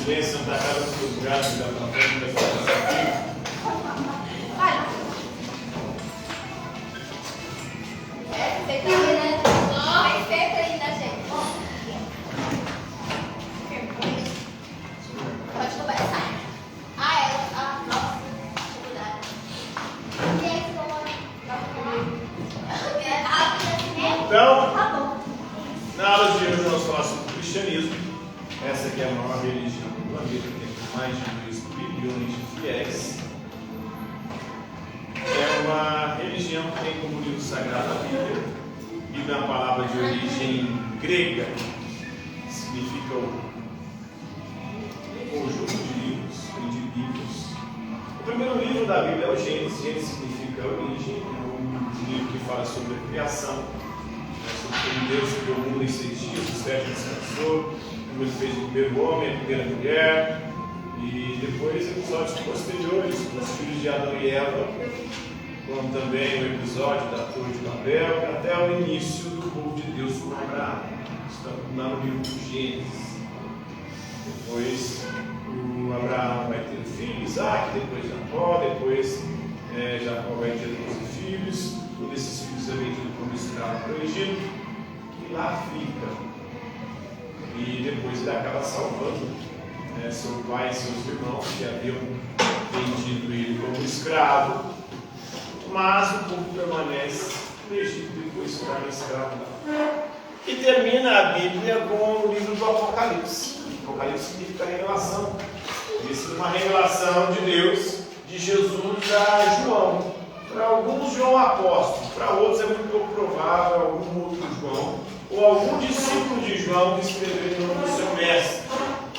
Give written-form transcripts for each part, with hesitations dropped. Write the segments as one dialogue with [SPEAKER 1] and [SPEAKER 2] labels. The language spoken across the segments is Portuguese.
[SPEAKER 1] Vem sentar cada um dos seus lugares, já para frente, vai falar aqui.
[SPEAKER 2] Respeita aí, né? Respeita aí, tá, gente? Pode conversar. Nossa, dificuldade.
[SPEAKER 1] Então,
[SPEAKER 2] Tá bom.
[SPEAKER 1] na aula de hoje nós vamos falar sobre o cristianismo. Essa aqui é a maior religião do planeta, tem mais de 2 bilhões de fiéis. É uma religião que tem como livro sagrado a Bíblia. Bíblia é uma palavra de origem grega, que significa o conjunto de livros, de Bíblias. O primeiro livro da Bíblia é o Gênesis. Gênesis significa origem, é um livro que fala sobre a criação, sobre como Deus criou o mundo em 6 dias, o 7 descansou, depois fez o primeiro homem, a primeira mulher, e depois episódios posteriores, com os filhos de Adão e Eva, como também o episódio da Torre de Babel, até o início do povo de Deus com Abraão. Estamos lá no livro de Gênesis. Depois o Abraão vai ter o filho Isaac, depois Jacó, depois Jacó vai ter 12 filhos. Um desses filhos é vendido como escravo para o Egito, e lá fica. E depois ele acaba salvando seu pai e seus irmãos que haviam vendido ele como escravo. Mas o povo permanece no Egito depois de ficar escravo lá. E termina a Bíblia com o livro do Apocalipse. Apocalipse significa revelação. Isso é uma revelação de Deus, de Jesus a João. Para alguns, João apóstolo. Para outros é muito pouco provável algum outro João, ou algum discípulo de João que escreveu em nome do seu mestre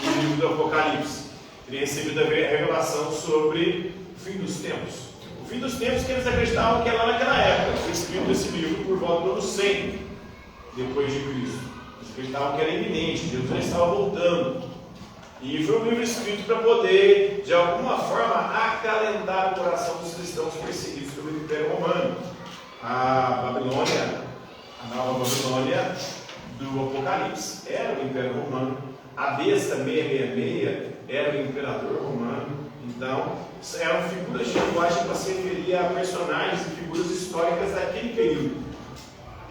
[SPEAKER 1] no livro do Apocalipse. Teria recebido a revelação sobre o fim dos tempos. O fim dos tempos que eles acreditavam que era lá naquela época. Foi escrito esse livro por volta do ano 100 depois de Cristo. Eles acreditavam que era iminente, Jesus já estava voltando. E foi um livro escrito para poder, de alguma forma, acalentar o coração dos cristãos perseguidos pelo Império Romano. A Babilônia, a nova Babilônia do Apocalipse, era o Império Romano. A besta 666 era o imperador romano. Então, eram figuras de linguagem para se referir a personagens e figuras históricas daquele período.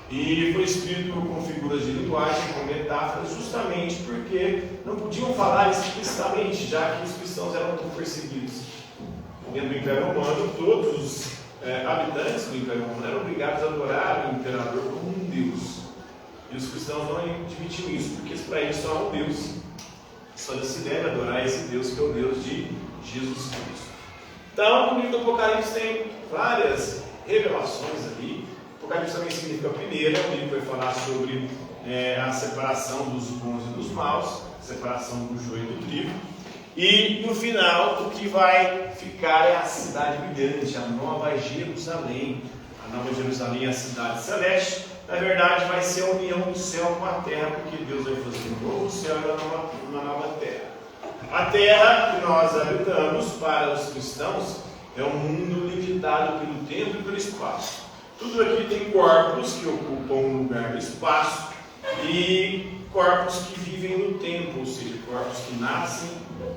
[SPEAKER 1] E foi escrito com figuras de linguagem, com metáforas, justamente porque não podiam falar explicitamente, já que os cristãos eram tão perseguidos. Dentro do Império Romano, todos os habitantes do Império Romano eram obrigados a adorar o imperador como um Deus. E os cristãos não admitiam isso, porque para eles só há um Deus. Só se deve adorar esse Deus que é o Deus de Jesus Cristo. Então, o livro do Apocalipse tem várias revelações ali. Apocalipse também significa a primeira. O livro vai falar sobre a separação dos bons e dos maus, a separação do joio e do trigo. E no final, o que vai ficar é a cidade brilhante, a Nova Jerusalém. A Nova Jerusalém é a cidade celeste. Na verdade, vai ser a união do céu com a terra, porque Deus vai fazer um novo céu e uma nova terra. A terra que nós habitamos, para os cristãos, é um mundo limitado pelo tempo e pelo espaço. Tudo aqui tem corpos que ocupam um lugar do espaço e corpos que vivem no tempo, ou seja, corpos que nascem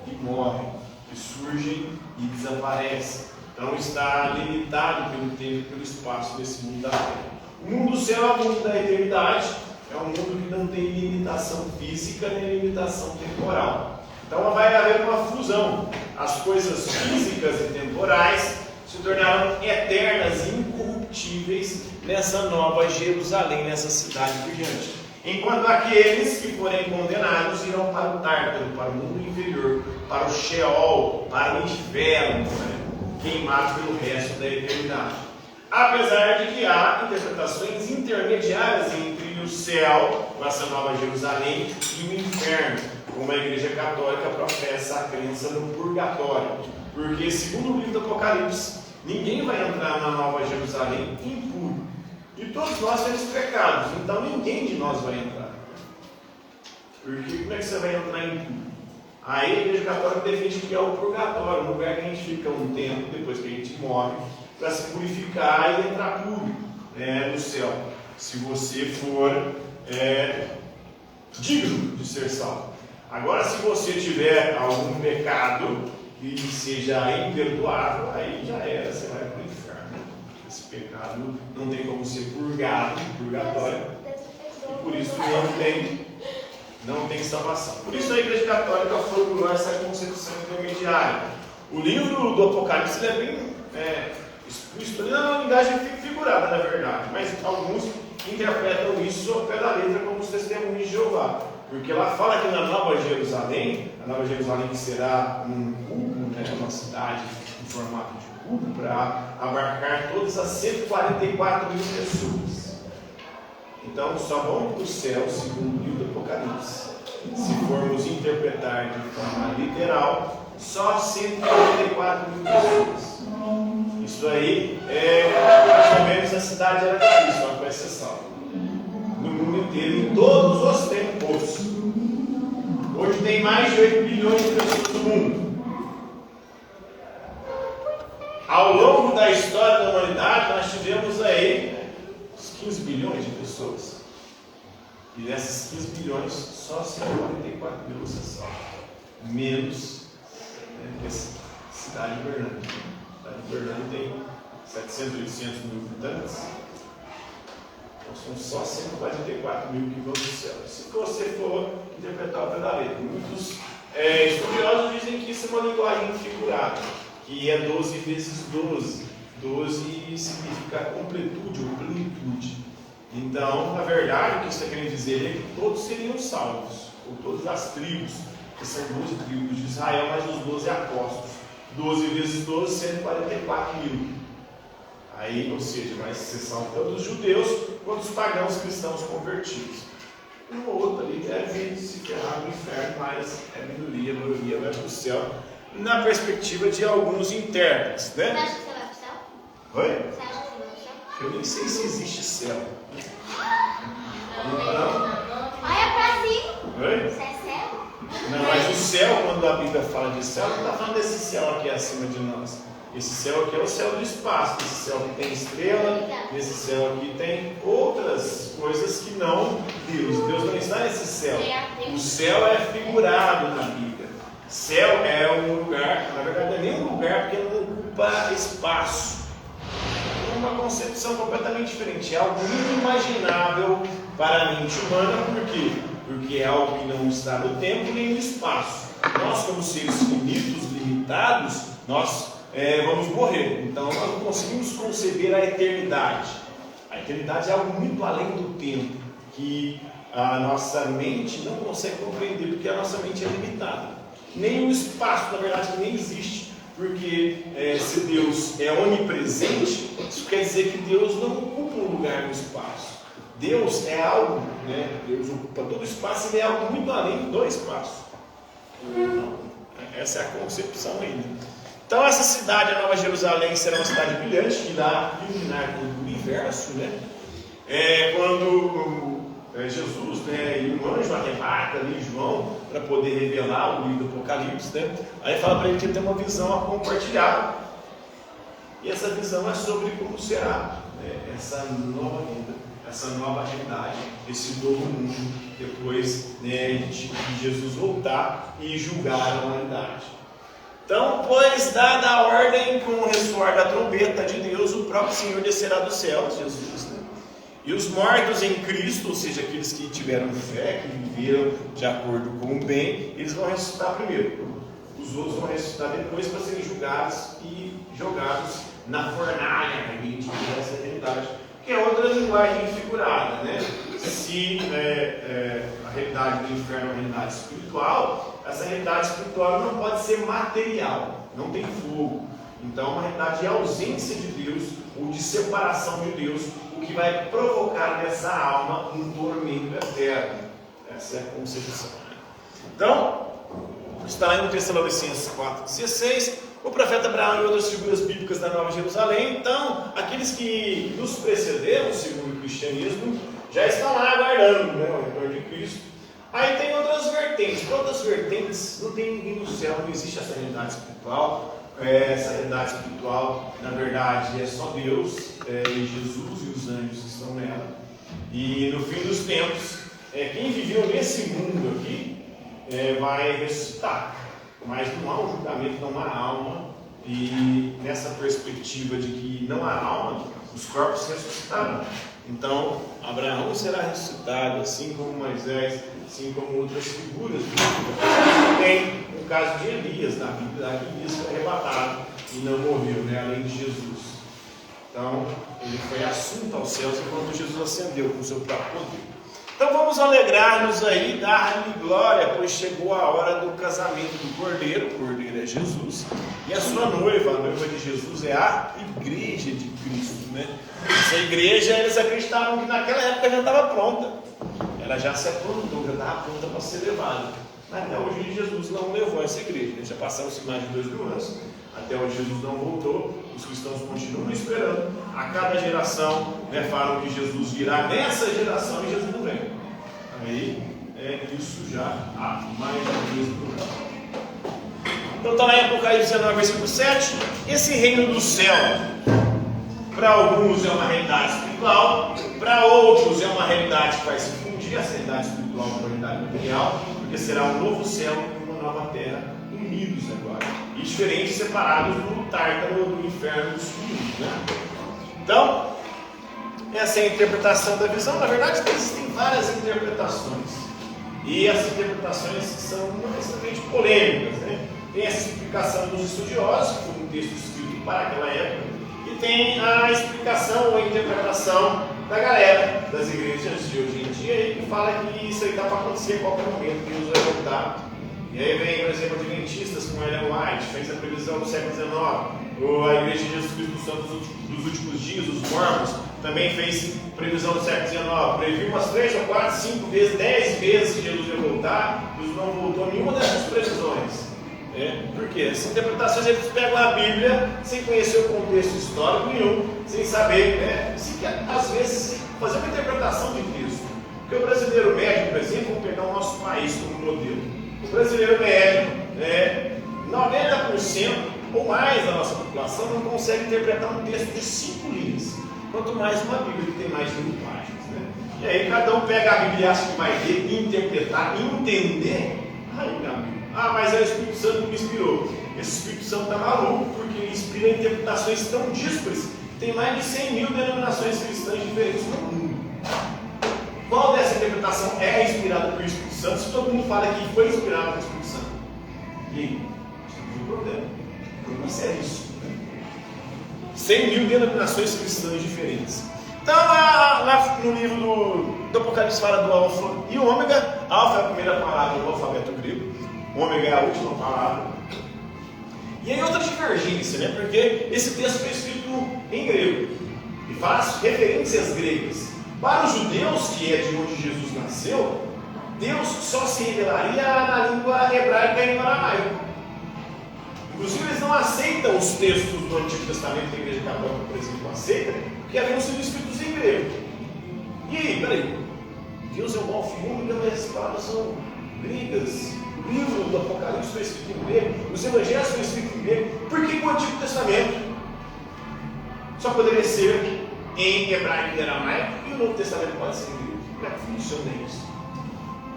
[SPEAKER 1] e morrem, que surgem e desaparecem. Então está limitado pelo tempo e pelo espaço desse mundo da terra. O mundo do céu é o mundo da eternidade, é um mundo que não tem limitação física nem limitação temporal. Então vai haver uma fusão. As coisas físicas e temporais se tornaram eternas e incorruptíveis nessa nova Jerusalém, nessa cidade brilhante. Enquanto aqueles que forem condenados irão para o Tártaro, para o mundo inferior, para o Sheol, para o inferno, queimados pelo resto da eternidade. Apesar de que há interpretações intermediárias entre o céu, com essa nova Jerusalém, e o inferno, como a Igreja Católica professa a crença no purgatório. Porque, segundo o livro do Apocalipse, ninguém vai entrar na Nova Jerusalém impuro. E todos nós temos pecados, então ninguém de nós vai entrar. Porque como é que você vai entrar impuro? Aí a Igreja Católica defende que é o purgatório, um lugar que a gente fica um tempo, depois que a gente morre, para se purificar e entrar puro no céu. Se você for digno de ser salvo. Agora, se você tiver algum pecado que seja imperdoável, aí já era, você vai para o inferno. Esse pecado não tem como ser purgado, purgatório, e por isso não tem salvação. Por isso a Igreja Católica formulou essa concepção intermediária. O livro do Apocalipse é bem explícito, não é uma linguagem figurada, na verdade, mas alguns interpretam isso ao pé da letra como os testemunhos de Jeová. Porque ela fala que na Nova Jerusalém, a Nova Jerusalém que será um cubo, uma cidade em formato de cubo, para abarcar todas as 144 mil pessoas. Então, só vão para o céu, segundo o livro do Apocalipse. Se formos interpretar de forma literal, só 144 mil pessoas. Isso aí é mais ou menos a cidade era de Cristo, com exceção. No mundo inteiro, em todos os tempos. Hoje tem mais de 8 bilhões de pessoas no mundo. Ao longo da história da humanidade, nós tivemos aí uns 15 bilhões de pessoas. E dessas 15 bilhões, só 144 mil são menos que a cidade de Berlândia. A cidade de Berlândia tem 700, 800 mil habitantes. Então são só 144 mil que vão para o céu. Se você for interpretar o pé da letra, muitos estudiosos dizem que isso é uma linguagem figurada, que é 12 vezes 12. 12 significa completude ou plenitude. Então, na verdade, o que isso está querendo dizer é que todos seriam salvos, ou todas as tribos, que são 12 tribos de Israel, mais os 12 apóstolos. 12 vezes 12, 144 mil. Aí, ou seja, mais exceção tanto dos judeus quanto dos pagãos cristãos convertidos. Um ou outro ali deve se ferrar no inferno, mas a maioria vai para o céu, na perspectiva de alguns intérpretes, né?
[SPEAKER 2] Você acha que você vai para o céu?
[SPEAKER 1] Oi?
[SPEAKER 2] Você acha que você vai para o céu?
[SPEAKER 1] Eu nem sei se existe céu.
[SPEAKER 2] Olha para cima.
[SPEAKER 1] Oi?
[SPEAKER 2] Você é céu?
[SPEAKER 1] Não, mas o céu, quando a Bíblia fala de céu, não está falando desse céu aqui acima de nós. Esse céu aqui é o céu do espaço. Esse céu que tem estrela, esse céu aqui tem outras coisas que não Deus. Deus não está nesse céu. O céu é figurado na Bíblia. Céu é um lugar, na verdade não é nem um lugar, porque não ocupa espaço. É uma concepção completamente diferente. É algo inimaginável para a mente humana. Por quê? Porque é algo que não está no tempo nem no espaço. Nós, como seres finitos, limitados, nós vamos morrer. Então nós não conseguimos conceber a eternidade. A eternidade é algo muito além do tempo, que a nossa mente não consegue compreender, porque a nossa mente é limitada. Nem o espaço, na verdade, nem existe, porque se Deus é onipresente, isso quer dizer que Deus não ocupa um lugar no espaço. Deus é algo, Deus ocupa todo o espaço, ele é algo muito além do espaço. Essa é a concepção ainda. Então essa cidade, a Nova Jerusalém, será uma cidade brilhante, que irá iluminar todo o universo, quando Jesus e um anjo arrebata ali João para poder revelar o livro do Apocalipse, aí fala para ele que ele tem uma visão a compartilhar. E essa visão é sobre como será essa nova vida, essa nova realidade, esse novo mundo, depois de Jesus voltar e julgar a humanidade. Então, pois dada a ordem com o ressoar da trombeta de Deus, o próprio Senhor descerá dos céus, Jesus, e os mortos em Cristo, ou seja, aqueles que tiveram fé, que viveram de acordo com o bem, eles vão ressuscitar primeiro. Os outros vão ressuscitar depois para serem julgados e jogados na fornalha, essa realidade, que é outra linguagem figurada, Se a realidade do inferno é uma realidade espiritual, essa realidade espiritual não pode ser material, não tem fogo. Então, é uma realidade de ausência de Deus ou de separação de Deus, o que vai provocar nessa alma um tormento eterno. Essa é a concepção. Então, está lá em Tessalonicenses 4,16, o profeta Abraão e outras figuras bíblicas da Nova Jerusalém. Então, aqueles que nos precederam, segundo o cristianismo, já estão lá aguardando o retorno de Cristo. Aí tem outras vertentes. Para outras vertentes, não tem ninguém no céu, não existe essa realidade espiritual. Essa realidade espiritual, na verdade, é só Deus, e Jesus e os anjos que estão nela. E no fim dos tempos, quem viveu nesse mundo aqui, vai ressuscitar. Mas não há um julgamento, não há alma. E nessa perspectiva de que não há alma, os corpos ressuscitaram. Então, Abraão será ressuscitado, assim como Moisés, assim como outras figuras. Tem o caso de Elias na Bíblia, que Elias foi arrebatado e não morreu, além de Jesus. Então, ele foi assunto aos céus enquanto Jesus ascendeu com o seu próprio poder. Então vamos alegrar-nos aí, dar-lhe glória, pois chegou a hora do casamento do Cordeiro. O Cordeiro é Jesus, e a sua noiva, a noiva de Jesus, é a igreja de Cristo, Essa igreja, eles acreditavam que naquela época já estava pronta. Ela já se aprontou, já estava pronta para ser levada. Mas até hoje Jesus não levou essa igreja. Já passaram-se mais de 2000 anos. Até hoje Jesus não voltou. Os cristãos continuam esperando. A cada geração falam que Jesus virá nessa geração e Jesus não vem. Aí isso já há mais de 2000 anos. Então está lá em Apocalipse 19, versículo 7. Esse reino do céu, para alguns é uma realidade espiritual, para outros é uma realidade que vai se fundir, essa realidade espiritual com a realidade material, porque será um novo céu e uma nova terra unidos agora, e diferentes, separados do tártaro, do inferno dos filhos, Então, essa é a interpretação da visão. Na verdade, existem várias interpretações, e essas interpretações são extremamente polêmicas, Tem essa explicação dos estudiosos, que foi um texto escrito para aquela época, e tem a explicação ou a interpretação da galera das igrejas de hoje em dia, que fala que isso aí está para acontecer a qualquer momento, que Jesus vai voltar. E aí vem, por exemplo, adventistas como Ellen White, fez a previsão no século XIX, ou a Igreja de Jesus Cristo dos Santos dos Últimos Dias, os Mormons, também fez previsão no século XIX, previu umas 3 ou 4, 5 vezes, 10 vezes que Jesus ia voltar. Jesus não voltou nenhuma dessas previsões. Por quê? Essas interpretações, eles pegam a Bíblia sem conhecer o contexto histórico nenhum, sem saber, às vezes fazer uma interpretação de texto. Porque o brasileiro médio, por exemplo, vamos pegar o nosso país como modelo. O brasileiro médio, 90% ou mais da nossa população não consegue interpretar um texto de 5 linhas, quanto mais uma Bíblia que tem mais de 1000 páginas. E aí cada um pega a Bíblia e acha que vai ler, interpretar, entender. Mas é o Espírito Santo que me inspirou. Esse Espírito Santo está maluco, porque ele inspira interpretações tão díspares. Tem mais de 100.000 denominações cristãs diferentes no mundo. Qual dessa interpretação é inspirada pelo Espírito Santo? Se todo mundo fala que foi inspirado pelo Espírito Santo. E aí? Temos um problema. O problema é sério isso. 100.000 denominações cristãs diferentes. Então, lá no livro do Apocalipse fala do Alfa e o Ômega. Alfa é a primeira palavra do alfabeto grego. Ômega é a última palavra. E aí outra divergência, porque esse texto foi escrito em grego e faz referências gregas. Para os judeus, que é de onde Jesus nasceu, Deus só se revelaria na língua hebraica e no aramaico. Inclusive, eles não aceitam os textos do Antigo Testamento, que a Igreja Católica, por exemplo, aceita, porque haviam sido escritos em grego. E aí, peraí, Deus é o Alfa e o Ômega, mas as palavras são gregas. O livro do Apocalipse foi escrito em grego, os Evangelhos foram escritos em grego. Por que o Antigo Testamento só poderia ser em hebraico e aramaico e o Novo Testamento pode ser em grego? Como é que funciona isso?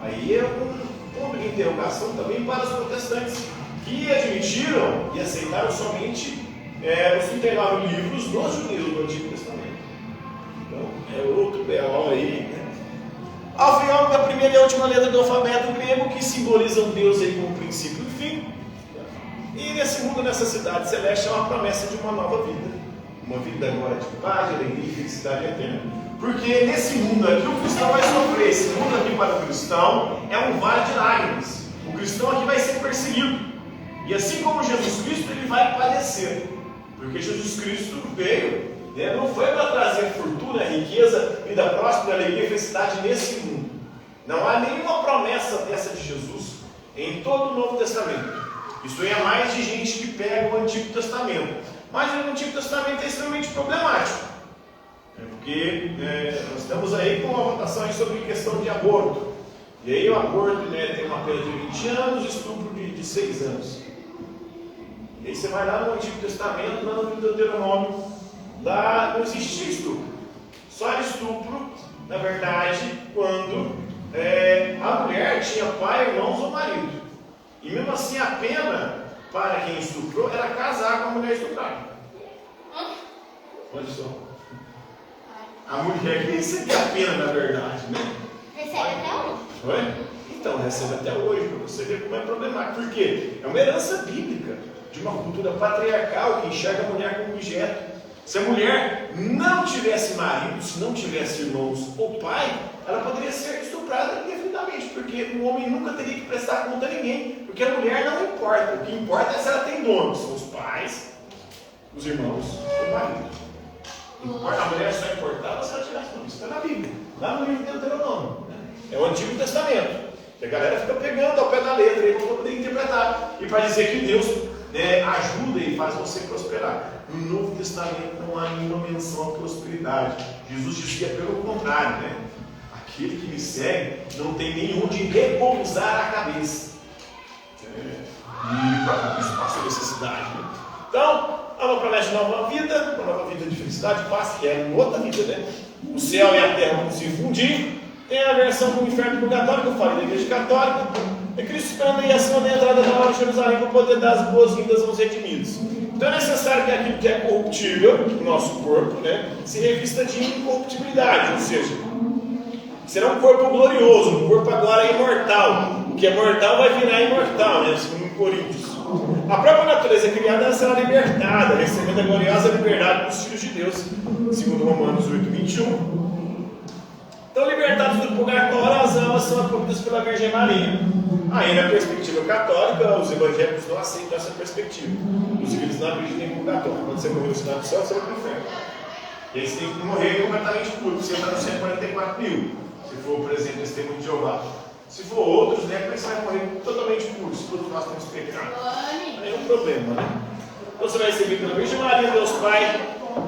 [SPEAKER 1] Aí é um ponto de interrogação também para os protestantes, que admitiram e aceitaram somente os 39 livros dos judeus do Antigo Testamento. Então, é outro B.O. aí, Alfa e Ômega, a primeira e a última letra do alfabeto grego, que simbolizam Deus aí como princípio e fim. E nesse mundo, nessa cidade celeste, é uma promessa de uma nova vida. Uma vida agora de paz, alegria e felicidade eterna. Porque nesse mundo aqui o cristão vai sofrer. Esse mundo aqui para o cristão é um vale de lágrimas. O cristão aqui vai ser perseguido. E assim como Jesus Cristo, ele vai padecer. Porque Jesus Cristo veio, não foi para trazer fortuna, riqueza, vida próspera, alegria e felicidade nesse mundo. Não há nenhuma promessa dessa de Jesus em todo o Novo Testamento. Isso é mais de gente que pega o Antigo Testamento. Mas o Antigo Testamento é extremamente problemático. Porque nós estamos aí com uma votação aí sobre questão de aborto. E aí o aborto tem uma pena de 20 anos, estupro de 6 anos. E aí você vai lá no Antigo Testamento, lá no Deuteronômio, lá não existe estupro. Só era estupro, na verdade, quando a mulher tinha pai, irmãos ou marido. E mesmo assim a pena para quem estuprou era casar com a mulher estuprada. Olha só. A mulher que recebia a pena, na verdade, né?
[SPEAKER 2] Recebe até hoje.
[SPEAKER 1] Oi? Então, recebe até hoje, para você ver como é problemático. Por quê? É uma herança bíblica de uma cultura patriarcal que enxerga a mulher como objeto. Se a mulher não tivesse marido, se não tivesse irmãos ou pai, ela poderia ser estuprada indefinidamente, porque o homem nunca teria que prestar conta a ninguém, porque a mulher não importa. O que importa é se ela tem donos, são os pais, os irmãos ou o marido. A mulher só importava se ela tivesse donos. Isso está na Bíblia, lá no livro de Deuteronômio. É o Antigo Testamento. E a galera fica pegando ao pé da letra aí para poder interpretar. E para dizer que Deus ajuda e faz você prosperar. No Novo Testamento não há nenhuma menção à prosperidade. Jesus dizia pelo contrário, né? Aquele que me segue não tem nenhum de repousar a cabeça. E isso passa necessidade, né? Então, a nova promessa de nova vida, uma nova vida de felicidade, paz, que é outra vida, né? O céu e a terra vão se fundir. Tem a versão do inferno e do purgatório, que eu falei da igreja católica. É Cristo esperando aí acima da entrada da nova Jerusalém para poder dar as boas-vindas aos redimidos. Então é necessário que aquilo que é corruptível, o nosso corpo, né, se revista de incorruptibilidade, ou seja, será um corpo glorioso, um corpo agora imortal. O que é mortal vai virar imortal, né, segundo Coríntios. A própria natureza criada será libertada, recebendo a gloriosa liberdade dos filhos de Deus, segundo Romanos 8:21. Então, libertados do purgatório, as almas são acolhidas pela Virgem Maria. Aí, na perspectiva católica, os evangélicos não aceitam essa perspectiva. Inclusive, eles não acreditam em purgatório. Quando você morrer no sinal do céu, você vai para o inferno. E aí você tem que morrer completamente puro. Você está no 144 mil. Se for, por exemplo, testemunho de Jeová. Se for outros, né, você vai morrer totalmente puro. Se todos nós temos pecado. Aí é um problema, né? Então, você vai receber pela Virgem Maria, Deus Pai,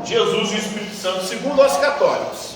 [SPEAKER 1] Jesus e o Espírito Santo, segundo os católicos.